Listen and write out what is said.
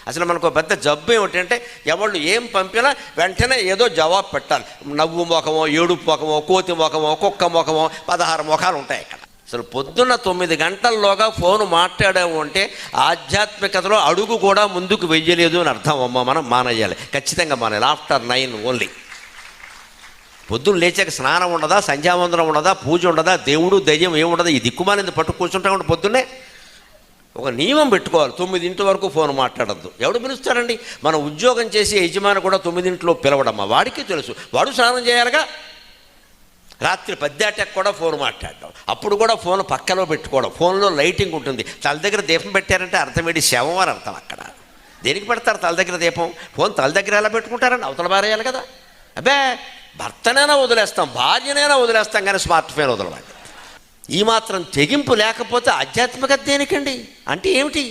అసలు మనకు పెద్ద జబ్బు ఏమిటంటే ఎవళ్ళు ఏం పంపినా వెంటనే ఏదో జవాబు పెట్టాలి. నవ్వు మొఖమో, ఏడుపు మొఖమో, కోతి మొఖమో, కుక్క మొఖమో, 16 మొఖాలు ఉంటాయి ఇక్కడ. అసలు పొద్దున్న 9 గంటల్లోగా ఫోను మాట్లాడాము అంటే ఆధ్యాత్మికతలో అడుగు కూడా ముందుకు వెయ్యలేదు అని అర్థం. అమ్మ మనం మానేయాలి, ఖచ్చితంగా మానేయాలి. After 9 only. పొద్దున్న లేచాక స్నానం ఉండదా, సంధ్యావందనం ఉండదా, పూజ ఉండదా, దేవుడు దయ్యం ఏముండదా, ఈ దిక్కుమాలింది పట్టు కూర్చుంటా ఉంటే పొద్దున్నే ఒక నియమం పెట్టుకోవాలి. 9 వరకు ఫోన్ మాట్లాడద్దు. ఎవడు పిలుస్తారండి? మన ఉద్యోగం చేసి యజమాని కూడా 9 పిలవడమ్మా, వాడికి తెలుసు. వాడు స్నానం చేయాలిగా. రాత్రి 10 కూడా ఫోన్ మాట్లాడడం, అప్పుడు కూడా ఫోన్ పక్కలో పెట్టుకోవడం. ఫోన్లో లైటింగ్ ఉంటుంది. తల దగ్గర దీపం పెట్టారంటే అర్థం ఏంటి? శవం అని అర్థం. అక్కడ దేనికి పెడతారు తల దగ్గర దీపం? ఫోన్ తల దగ్గర ఎలా పెట్టుకుంటారండి? అవతల బారేయాలి కదా. అబ్బే, భర్తనైనా వదిలేస్తాం, భార్యనైనా వదిలేస్తాం, కానీ స్మార్ట్ ఫోన్ వదలవాలి. ఈ మాత్రం తెగింపు లేకపోతే ఆధ్యాత్మికత దేనికండి? అంటే ఏమిటి?